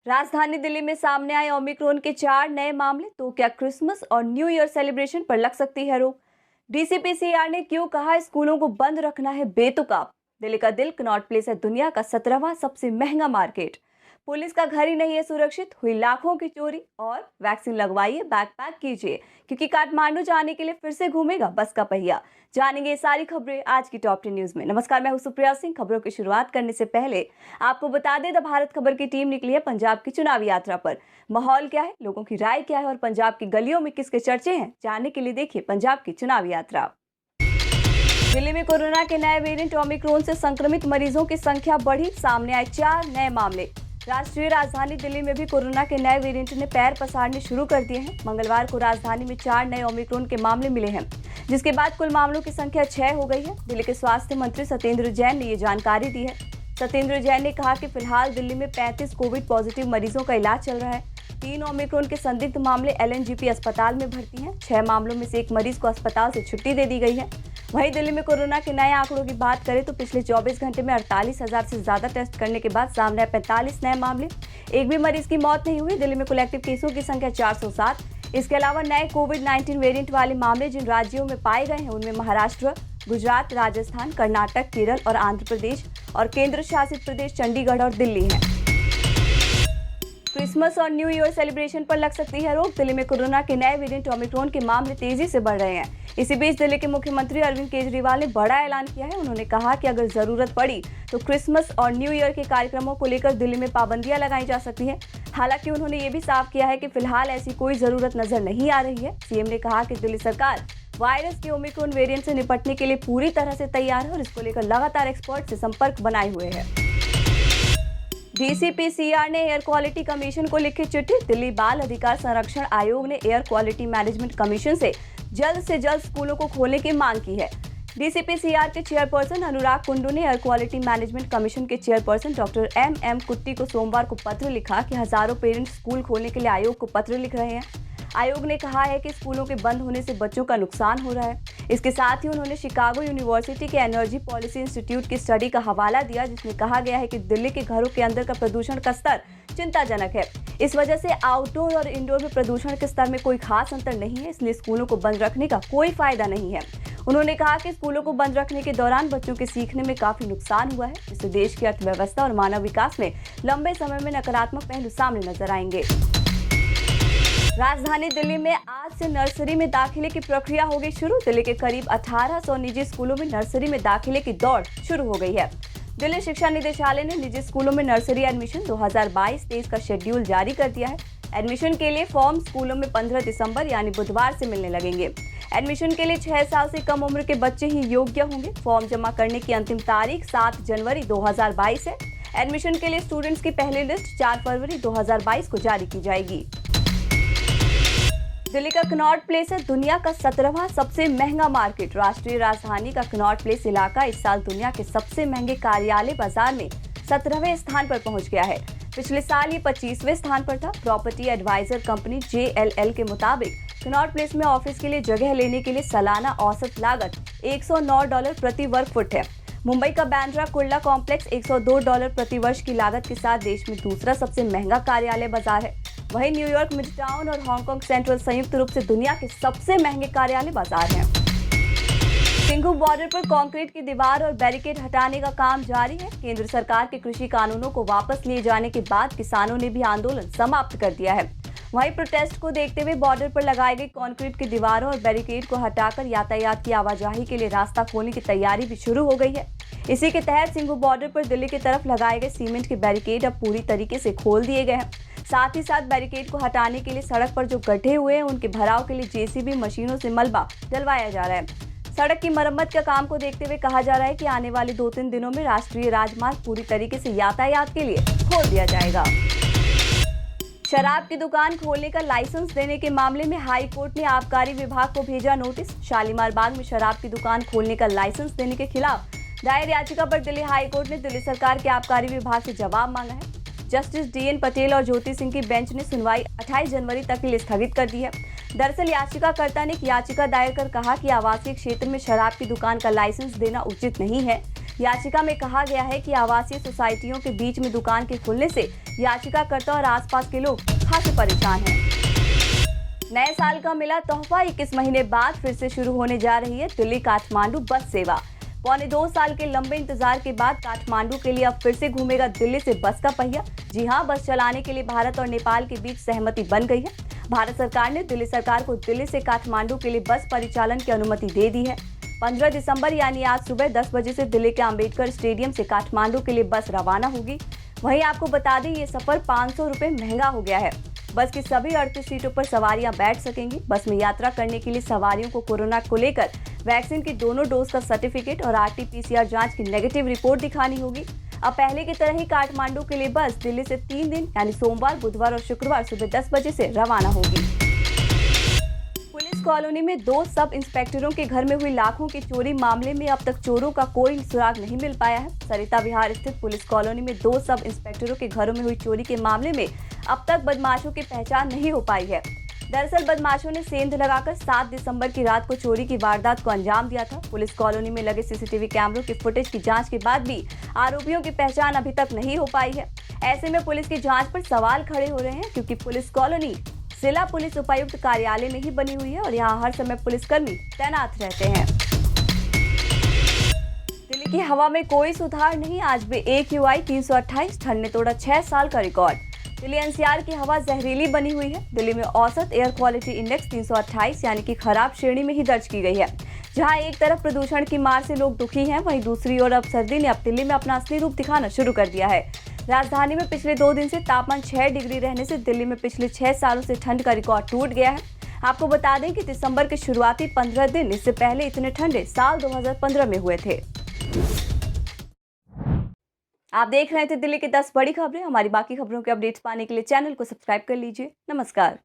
राजधानी दिल्ली में सामने आए ओमिक्रॉन के 4 नए मामले, तो क्या क्रिसमस और न्यू ईयर सेलिब्रेशन पर लग सकती है रोक? डीसीपीसीआर ने क्यों कहा स्कूलों को बंद रखना है बेतुकाब? दिल्ली का दिल कनॉट प्लेस है दुनिया का 17वां सबसे महंगा मार्केट। पुलिस का घर ही नहीं है सुरक्षित, हुई लाखों की चोरी। और वैक्सीन लगवाइए, बैकपैक कीजिए, क्योंकि काठमांडू जाने के लिए फिर से घूमेगा बस का पहिया। जानेंगे ये सारी खबरें आज की टॉप 10 न्यूज में। नमस्कार, मैं हूं सुप्रिया सिंह। खबरों की शुरुआत करने से पहले आपको बता दें, द भारत खबर की टीम निकली है पंजाब की चुनावी यात्रा पर। माहौल क्या है, लोगों की राय क्या है और पंजाब की गलियों में किसके चर्चे हैं, जानने के लिए देखिए पंजाब की चुनावी यात्रा। दिल्ली में कोरोना के नए वेरिएंट ओमिक्रॉन से संक्रमित मरीजों की संख्या बढ़ी, सामने आए 4 नए मामले। राष्ट्रीय राजधानी दिल्ली में भी कोरोना के नए वेरिएंट ने पैर पसारने शुरू कर दिए हैं। मंगलवार को राजधानी में 4 नए ओमिक्रॉन के मामले मिले हैं, जिसके बाद कुल मामलों की संख्या 6 हो गई है। दिल्ली के स्वास्थ्य मंत्री सत्येंद्र जैन ने ये जानकारी दी है। सत्येंद्र जैन ने कहा कि फिलहाल दिल्ली में 35 कोविड पॉजिटिव मरीजों का इलाज चल रहा है। 3 ओमिक्रॉन के संदिग्ध मामले एलएनजेपी अस्पताल में भर्ती हैं। 6 मामलों में से 1 मरीज को अस्पताल से छुट्टी दे दी गई है। वहीं दिल्ली में कोरोना के नए आंकड़ों की बात करें तो पिछले 24 घंटे में 48,000 से ज्यादा टेस्ट करने के बाद सामने आए 45 नए मामले। एक भी मरीज की मौत नहीं हुई। दिल्ली में कुल एक्टिव केसों की संख्या 407। इसके अलावा नए कोविड-19 वेरिएंट वाले मामले जिन राज्यों में पाए गए हैं उनमें महाराष्ट्र, गुजरात, राजस्थान, कर्नाटक, केरल और आंध्र प्रदेश और केंद्र शासित प्रदेश चंडीगढ़ और दिल्ली है। क्रिसमस और न्यू ईयर सेलिब्रेशन पर लग सकती है रोक। दिल्ली में कोरोना के नए वेरिएंट ओमिक्रॉन के मामले तेजी से बढ़ रहे हैं। इसी बीच दिल्ली के मुख्यमंत्री अरविंद केजरीवाल ने बड़ा ऐलान किया है। उन्होंने कहा कि अगर जरूरत पड़ी तो क्रिसमस और न्यू ईयर के कार्यक्रमों को लेकर दिल्ली में पाबंदियां लगाई जा सकती हैं। हालांकि उन्होंने ये भी साफ किया है कि फिलहाल ऐसी कोई जरूरत नजर नहीं आ रही है। सीएम ने कहा कि दिल्ली सरकार वायरस के ओमिक्रॉन वेरिएंट से निपटने के लिए पूरी तरह से तैयार है और इसको लेकर लगातार एक्सपर्ट से संपर्क बनाए हुए है। डीसीपीसीआर ने एयर क्वालिटी कमीशन को लिखी चिट्ठी। दिल्ली बाल अधिकार संरक्षण आयोग ने एयर क्वालिटी मैनेजमेंट कमीशन से जल्द स्कूलों को खोलने की मांग की है। डीसीपीसीआर के चेयरपर्सन अनुराग कुंडू ने एयर क्वालिटी मैनेजमेंट कमीशन के चेयरपर्सन डॉक्टर एम कुट्टी को सोमवार को पत्र लिखा कि हजारों पेरेंट्स स्कूल खोलने के लिए आयोग को पत्र लिख रहे हैं। आयोग ने कहा है कि स्कूलों के बंद होने से बच्चों का नुकसान हो रहा है। इसके साथ ही उन्होंने शिकागो यूनिवर्सिटी के एनर्जी पॉलिसी इंस्टीट्यूट की स्टडी का हवाला दिया, जिसमें कहा गया है कि दिल्ली के घरों के अंदर का प्रदूषण का स्तर चिंताजनक है। इस वजह से आउटडोर और इंडोर में प्रदूषण के स्तर में कोई खास अंतर नहीं है, इसलिए स्कूलों को बंद रखने का कोई फायदा नहीं है। उन्होंने कहा कि स्कूलों को बंद रखने के दौरान बच्चों के सीखने में काफी नुकसान हुआ है, जिससे देश की अर्थव्यवस्था और मानव विकास में लंबे समय में नकारात्मक पहलू सामने नजर आएंगे। राजधानी दिल्ली में आज से नर्सरी में दाखिले की प्रक्रिया होगी शुरू। दिल्ली के करीब 1800 निजी स्कूलों में नर्सरी में दाखिले की दौड़ शुरू हो गई है। दिल्ली शिक्षा निदेशालय ने निजी स्कूलों में नर्सरी एडमिशन 2022-23 का शेड्यूल जारी कर दिया है। एडमिशन के लिए फॉर्म स्कूलों में 15 दिसंबर यानी बुधवार से मिलने लगेंगे। एडमिशन के लिए 6 साल से कम उम्र के बच्चे ही योग्य होंगे। फॉर्म जमा करने की अंतिम तारीख 7 जनवरी 2022 है। एडमिशन के लिए स्टूडेंट्स की पहली लिस्ट 4 फरवरी 2022 को जारी की जाएगी। दिल्ली का कनॉट प्लेस है दुनिया का 17वां सबसे महंगा मार्केट। राष्ट्रीय राजधानी का कनॉट प्लेस इलाका इस साल दुनिया के सबसे महंगे कार्यालय बाजार में 17वें स्थान पर पहुंच गया है। पिछले साल ये 25वें स्थान पर था। प्रॉपर्टी एडवाइजर कंपनी JLL के मुताबिक कनॉट प्लेस में ऑफिस के लिए जगह लेने के लिए सालाना औसत लागत $109 प्रति वर्ग फुट है। मुंबई का बांद्रा कुर्ला कॉम्प्लेक्स $102 प्रति वर्ष की लागत के साथ देश में दूसरा सबसे महंगा कार्यालय बाजार है। वहीं न्यूयॉर्क मिडटाउन और हांगकांग सेंट्रल संयुक्त रूप से दुनिया के सबसे महंगे कार्यालय बाजार हैं। सिंघू बॉर्डर पर कंक्रीट की दीवार और बैरिकेड हटाने का काम जारी है। केंद्र सरकार के कृषि कानूनों को वापस लिए जाने के बाद किसानों ने भी आंदोलन समाप्त कर दिया है। वहीं प्रोटेस्ट को देखते हुए बॉर्डर पर लगाई गई कंक्रीट की दीवारों और बैरिकेड को हटाकर यातायात की आवाजाही के लिए रास्ता खोलने की तैयारी भी शुरू हो गई है। इसी के तहत सिंघू बॉर्डर पर दिल्ली की तरफ लगाए गए सीमेंट के बैरिकेड अब पूरी तरीके से खोल दिए गए हैं। साथ ही साथ बैरिकेड को हटाने के लिए सड़क पर जो गड्ढे हुए हैं उनके भराव के लिए जेसीबी मशीनों से मलबा डलवाया जा रहा है। सड़क की मरम्मत का काम को देखते हुए कहा जा रहा है कि आने वाले 2-3 दिनों में राष्ट्रीय राजमार्ग पूरी तरीके से यातायात के लिए खोल दिया जाएगा। शराब की दुकान खोलने का लाइसेंस देने के मामले में हाई कोर्ट ने आबकारी विभाग को भेजा नोटिस। शालीमार बाग में शराब की दुकान खोलने का लाइसेंस देने के खिलाफ दायर याचिका पर दिल्ली हाई कोर्ट ने दिल्ली सरकार के आबकारी विभाग से जवाब मांगा है। जस्टिस DN पटेल और ज्योति सिंह की बेंच ने सुनवाई 28 जनवरी तक के लिए स्थगित कर दी है। दरअसल याचिकाकर्ता ने एक याचिका दायर कर कहा कि आवासीय क्षेत्र में शराब की दुकान का लाइसेंस देना उचित नहीं है। याचिका में कहा गया है कि आवासीय सोसाइटियों के बीच में दुकान के खुलने से याचिकाकर्ता और आसपास के लोग खासे परेशान हैं। नए साल का मिला तोहफा 21 महीने बाद फिर से शुरू होने जा रही है दिल्ली काठमांडू बस सेवा। पौने 2 साल के लंबे इंतजार के बाद काठमांडू के लिए अब फिर से घूमेगा दिल्ली से बस का पहिया। जी हां, बस चलाने के लिए भारत और नेपाल के बीच सहमति बन गई है। भारत सरकार ने दिल्ली सरकार को दिल्ली से काठमांडू के लिए बस परिचालन की अनुमति दे दी है। 15 दिसंबर यानी आज सुबह 10 बजे से दिल्ली के अंबेडकर स्टेडियम से काठमांडू के लिए बस रवाना होगी। वहीं आपको बता दें, ये सफर 500 रुपए महंगा हो गया है। बस की सभी 38 सीटों पर सवारियां बैठ सकेंगी। बस में यात्रा करने के लिए सवारियों को कोरोना को लेकर वैक्सीन की दोनों डोज का सर्टिफिकेट और RT-PCR जांच की नेगेटिव रिपोर्ट दिखानी होगी। अब पहले की तरह ही काठमांडू के लिए बस दिल्ली से 3 दिन यानी सोमवार, बुधवार और शुक्रवार सुबह 10 बजे से रवाना होगी। पुलिस कॉलोनी में 2 सब इंस्पेक्टरों के घर में हुई लाखों की चोरी मामले में अब तक चोरों का कोई सुराग नहीं मिल पाया है। सरिता विहार स्थित पुलिस कॉलोनी में 2 सब इंस्पेक्टरों के घरों में हुई चोरी के मामले में अब तक बदमाशों की पहचान नहीं हो पाई है। दरअसल बदमाशों ने सेंध लगाकर 7 दिसंबर की रात को चोरी की वारदात को अंजाम दिया था। पुलिस कॉलोनी में लगे CCTV कैमरों की फुटेज की जांच के बाद भी आरोपियों की पहचान अभी तक नहीं हो पाई है। ऐसे में पुलिस की जांच पर सवाल खड़े हो रहे हैं, क्योंकि पुलिस कॉलोनी जिला पुलिस उपायुक्त कार्यालय में ही बनी हुई है और यहाँ हर समय पुलिसकर्मी तैनात रहते हैं। दिल्ली की हवा में कोई सुधार नहीं, आज भी AQI 328, ठंड ने तोड़ा 6 साल का रिकॉर्ड। दिल्ली NCR की हवा जहरीली बनी हुई है। दिल्ली में औसत एयर क्वालिटी इंडेक्स 328 यानी कि खराब श्रेणी में ही दर्ज की गई है। जहां एक तरफ प्रदूषण की मार से लोग दुखी हैं, वहीं दूसरी ओर अब सर्दी ने अब दिल्ली में अपना असली रूप दिखाना शुरू कर दिया है। राजधानी में पिछले 2 दिन से तापमान 6 डिग्री रहने से दिल्ली में पिछले 6 सालों से ठंड का रिकॉर्ड टूट गया है। आपको बता दें कि दिसंबर के शुरुआती 15 दिन इससे पहले इतने ठंडे साल 2015 में हुए थे। आप देख रहे थे दिल्ली की 10 बड़ी खबरें। हमारी बाकी खबरों के अपडेट्स पाने के लिए चैनल को सब्सक्राइब कर लीजिए। नमस्कार।